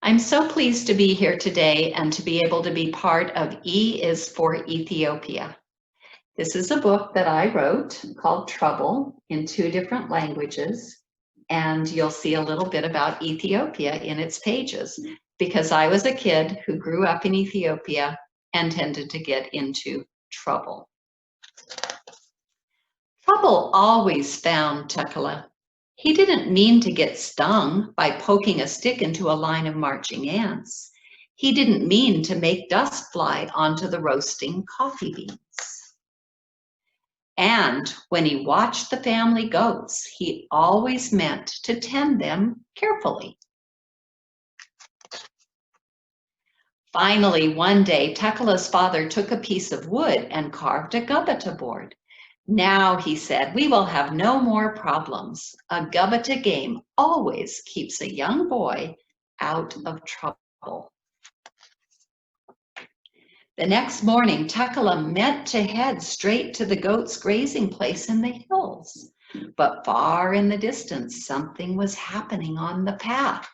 I'm so pleased to be here today and to be able to be part of E is for Ethiopia. This is a book that I wrote called Trouble in 2 different languages, and you'll see a little bit about Ethiopia in its pages because I was a kid who grew up in Ethiopia and tended to get into trouble. Trouble always found Tekla. He didn't mean to get stung by poking a stick into a line of marching ants. He didn't mean to make dust fly onto the roasting coffee beans. And when he watched the family goats, he always meant to tend them carefully. Finally, one day, Tekla's father took a piece of wood and carved a gubata board. Now, he said, we will have no more problems. A gubata game always keeps a young boy out of trouble. The next morning, Tekla meant to head straight to the goats' grazing place in the hills. But far in the distance, something was happening on the path.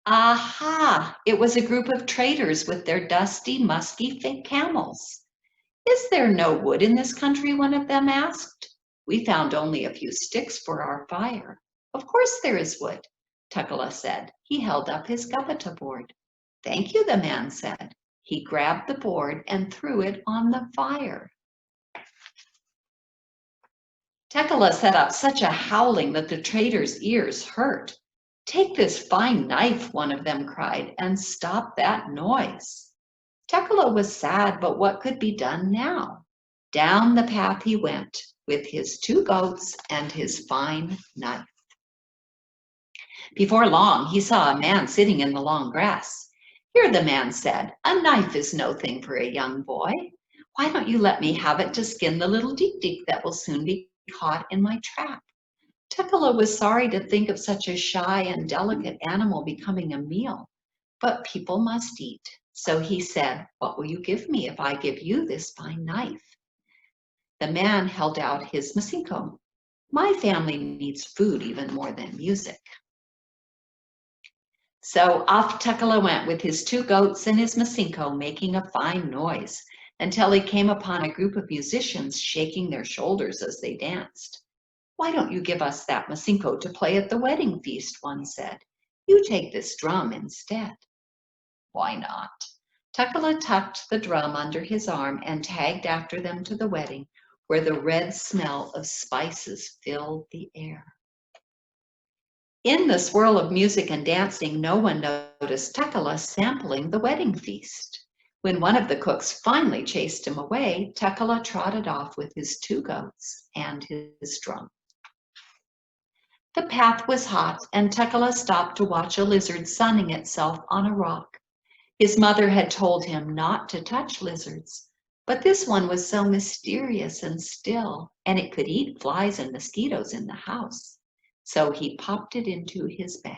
Aha! It was a group of traders with their dusty, musky fake camels. Is there no wood in this country? One of them asked. We found only a few sticks for our fire. Of course there is wood, Tekla said. He held up his gubata board. Thank you, the man said. He grabbed the board and threw it on the fire. Tekla set up such a howling that the traders' ears hurt. Take this fine knife, one of them cried, and stop that noise. Tekla was sad, but what could be done now? Down the path he went with his 2 goats and his fine knife. Before long, he saw a man sitting in the long grass. Here, the man said, a knife is no thing for a young boy. Why don't you let me have it to skin the little dik-dik that will soon be caught in my trap? Tekla was sorry to think of such a shy and delicate animal becoming a meal, but people must eat. So he said, what will you give me if I give you this fine knife? The man held out his masinko. My family needs food even more than music. So off Tekla went with his 2 goats and his masinko, making a fine noise, until he came upon a group of musicians shaking their shoulders as they danced. Why don't you give us that masinko to play at the wedding feast, one said. You take this drum instead. Why not? Tekla tucked the drum under his arm and tagged after them to the wedding, where the red smell of spices filled the air. In the swirl of music and dancing, no one noticed Tekla sampling the wedding feast. When one of the cooks finally chased him away, Tekla trotted off with his 2 goats and his drum. The path was hot, and Tekla stopped to watch a lizard sunning itself on a rock. His mother had told him not to touch lizards, but this one was so mysterious and still, and it could eat flies and mosquitoes in the house. So he popped it into his bag.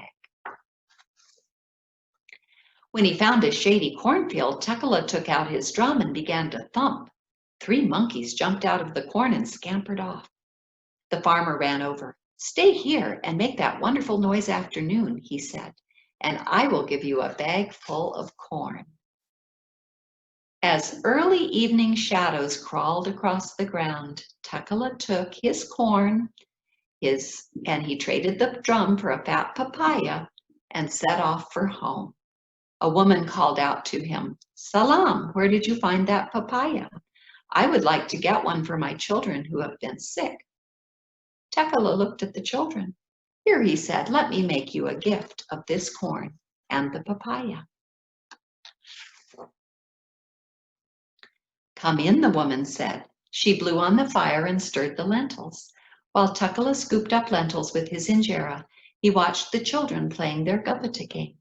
When he found a shady cornfield, Tekla took out his drum and began to thump. 3 monkeys jumped out of the corn and scampered off. The farmer ran over. Stay here and make that wonderful noise after noon, he said, and I will give you a bag full of corn. As early evening shadows crawled across the ground, Tekla took his corn, and he traded the drum for a fat papaya and set off for home. A woman called out to him, Salam, where did you find that papaya? I would like to get one for my children who have been sick. Tekla looked at the children. Here, he said, let me make you a gift of this corn and the papaya. Come in, the woman said. She blew on the fire and stirred the lentils. While Tekla scooped up lentils with his injera, he watched the children playing their gubata game.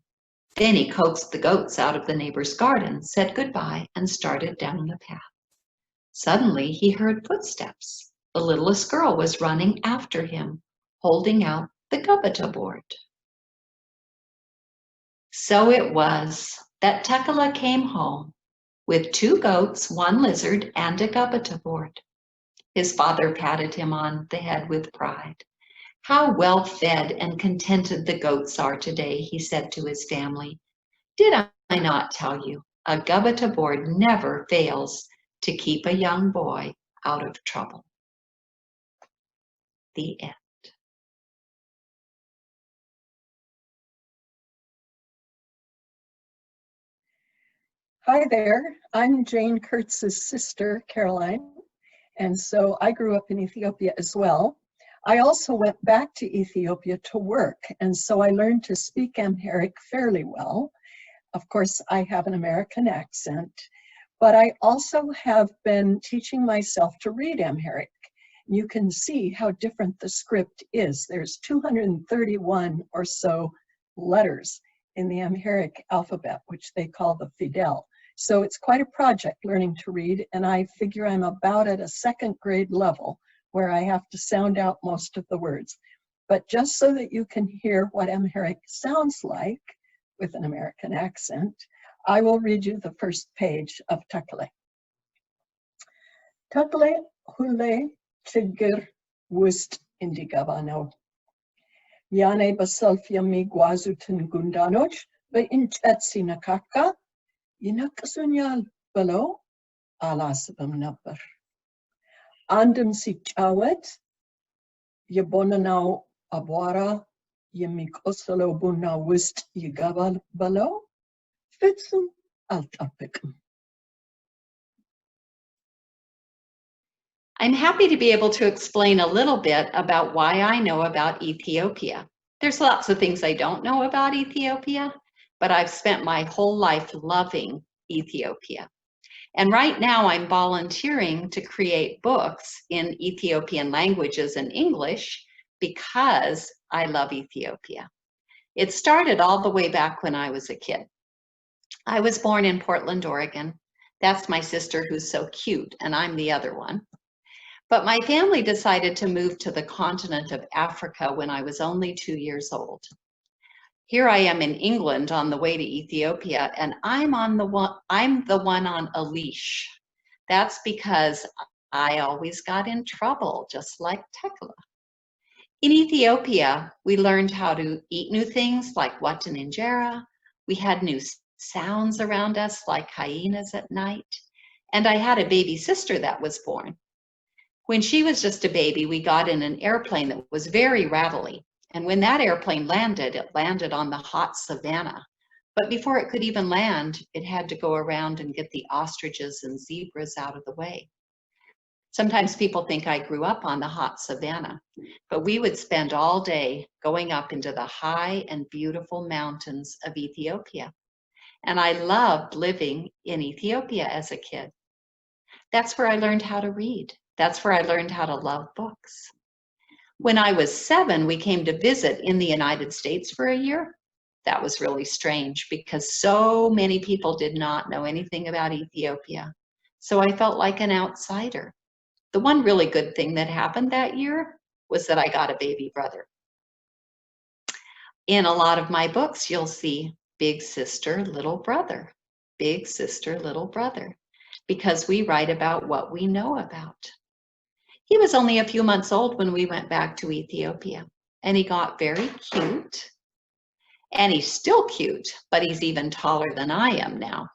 Then he coaxed the goats out of the neighbor's garden, said goodbye, and started down the path. Suddenly, he heard footsteps. The littlest girl was running after him, holding out the gubata board. So it was that Tekla came home with 2 goats, 1 lizard, and a gubata board. His father patted him on the head with pride. How well fed and contented the goats are today, he said to his family. Did I not tell you, a Gubba board never fails to keep a young boy out of trouble. The end. Hi there, I'm Jane Kurtz's sister, Caroline, and so I grew up in Ethiopia as well. I also went back to Ethiopia to work, and so I learned to speak Amharic fairly well. Of course, I have an American accent, but I also have been teaching myself to read Amharic. You can see how different the script is. There's 231 or so letters in the Amharic alphabet, which they call the Fidel. So it's quite a project learning to read, and I figure I'm about at a second grade level where I have to sound out most of the words. But just so that you can hear what Amharic sounds like with an American accent, I will read you the first page of Takle. Takle hule chigir wust indigabano. Yane basalfia miguazutin gundanoch, be inchetsi nakaka, yinakasunyal below, alasabam number. Andem si chawet, yabonanao abwara, yamikosalo bunna wust yigabal below, fitsum altapicum. I'm happy to be able to explain a little bit about why I know about Ethiopia. There's lots of things I don't know about Ethiopia, but I've spent my whole life loving Ethiopia. And right now I'm volunteering to create books in Ethiopian languages and English because I love Ethiopia. It started all the way back when I was a kid. I was born in Portland, Oregon. That's my sister who's so cute, and I'm the other one. But my family decided to move to the continent of Africa when I was only 2 years old. Here I am in England on the way to Ethiopia, and I'm the one on a leash. That's because I always got in trouble, just like Tekla. In Ethiopia, we learned how to eat new things like watan injera. We had new sounds around us like hyenas at night. And I had a baby sister that was born. When she was just a baby, we got in an airplane that was very rattly. And when that airplane landed, it landed on the hot savanna. But before it could even land, it had to go around and get the ostriches and zebras out of the way. Sometimes people think I grew up on the hot savanna, but we would spend all day going up into the high and beautiful mountains of Ethiopia. And I loved living in Ethiopia as a kid. That's where I learned how to read. That's where I learned how to love books. When I was 7, we came to visit in the United States for a year. That was really strange because so many people did not know anything about Ethiopia. So I felt like an outsider. The one really good thing that happened that year was that I got a baby brother. In a lot of my books, you'll see big sister, little brother, big sister, little brother, because we write about what we know about. He was only a few months old when we went back to Ethiopia, and he got very cute. And he's still cute, but he's even taller than I am now.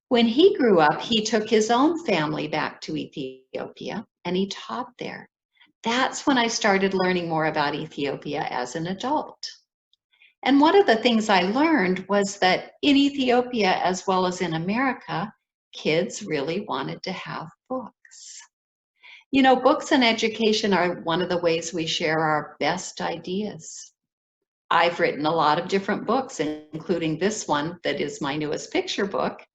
When he grew up, he took his own family back to Ethiopia, and he taught there. That's when I started learning more about Ethiopia as an adult. And one of the things I learned was that in Ethiopia, as well as in America, kids really wanted to have books. You know, books and education are one of the ways we share our best ideas. I've written a lot of different books, including this one that is my newest picture book,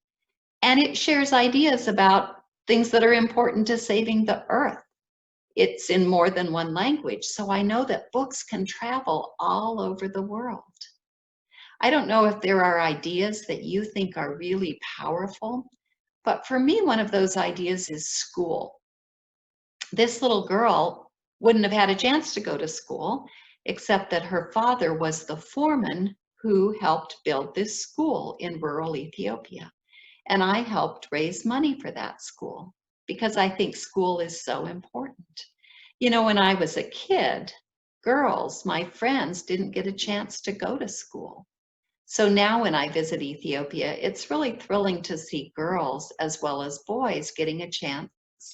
and it shares ideas about things that are important to saving the earth. It's in more than one language, so I know that books can travel all over the world. I don't know if there are ideas that you think are really powerful, but for me, one of those ideas is school. This little girl wouldn't have had a chance to go to school, except that her father was the foreman who helped build this school in rural Ethiopia. And I helped raise money for that school because I think school is so important. You know, when I was a kid, girls, my friends, didn't get a chance to go to school. So now when I visit Ethiopia, it's really thrilling to see girls as well as boys getting a chance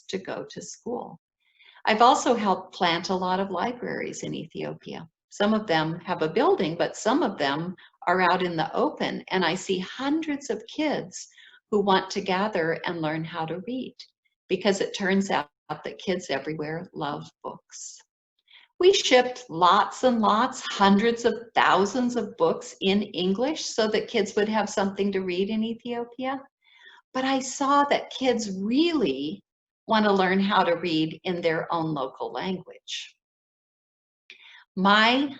to go to school. I've also helped plant a lot of libraries in Ethiopia. Some of them have a building, but some of them are out in the open, and I see hundreds of kids who want to gather and learn how to read, because it turns out that kids everywhere love books. We shipped lots and lots, hundreds of thousands of books in English so that kids would have something to read in Ethiopia. But I saw that kids really want to learn how to read in their own local language. My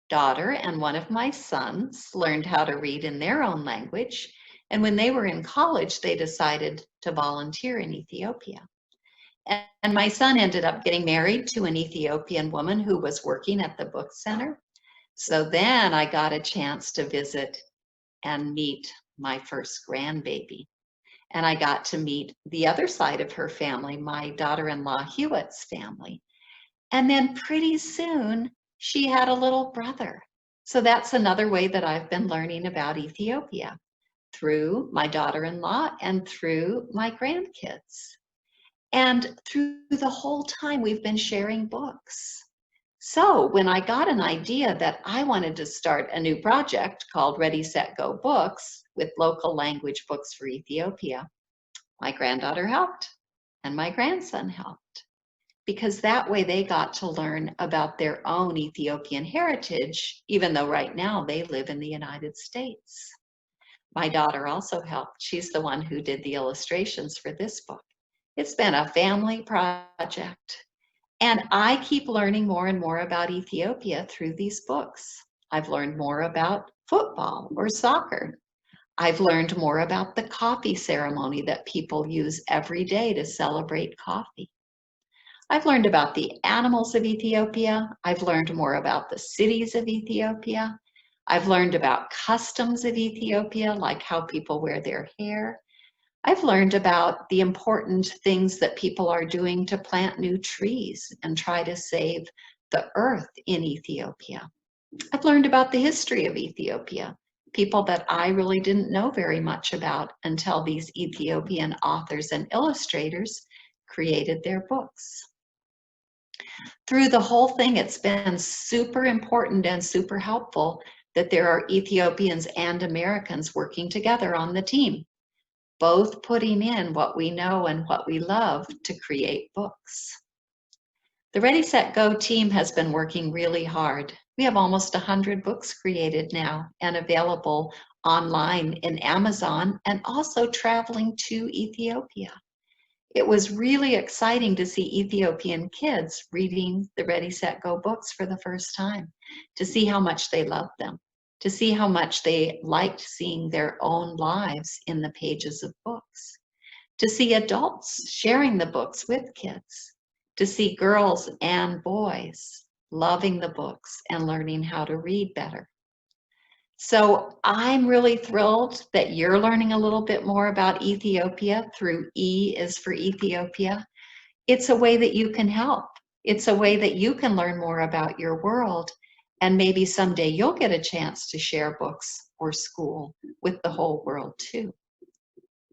daughter and one of my sons learned how to read in their own language, and when they were in college, they decided to volunteer in Ethiopia. And my son ended up getting married to an Ethiopian woman who was working at the book center. So then I got a chance to visit and meet my first grandbaby. And I got to meet the other side of her family, my daughter-in-law Hewitt's family. And then pretty soon, she had a little brother. So that's another way that I've been learning about Ethiopia, through my daughter-in-law and through my grandkids. And through the whole time, we've been sharing books. So when I got an idea that I wanted to start a new project called Ready, Set, Go Books with local language books for Ethiopia, my granddaughter helped and my grandson helped, because that way they got to learn about their own Ethiopian heritage, even though right now they live in the United States. My daughter also helped. She's the one who did the illustrations for this book. It's been a family project. And I keep learning more and more about Ethiopia through these books. I've learned more about football or soccer. I've learned more about the coffee ceremony that people use every day to celebrate coffee. I've learned about the animals of Ethiopia. I've learned more about the cities of Ethiopia. I've learned about customs of Ethiopia, like how people wear their hair. I've learned about the important things that people are doing to plant new trees and try to save the earth in Ethiopia. I've learned about the history of Ethiopia, people that I really didn't know very much about until these Ethiopian authors and illustrators created their books. Through the whole thing, it's been super important and super helpful that there are Ethiopians and Americans working together on the team, both putting in what we know and what we love to create books. The Ready, Set, Go team has been working really hard. We have almost 100 books created now and available online in Amazon and also traveling to Ethiopia. It was really exciting to see Ethiopian kids reading the Ready, Set, Go books for the first time, to see how much they loved them, to see how much they liked seeing their own lives in the pages of books, to see adults sharing the books with kids, to see girls and boys loving the books and learning how to read better. So I'm really thrilled that you're learning a little bit more about Ethiopia through E is for Ethiopia. It's a way that you can help. It's a way that you can learn more about your world, and maybe someday you'll get a chance to share books or school with the whole world too.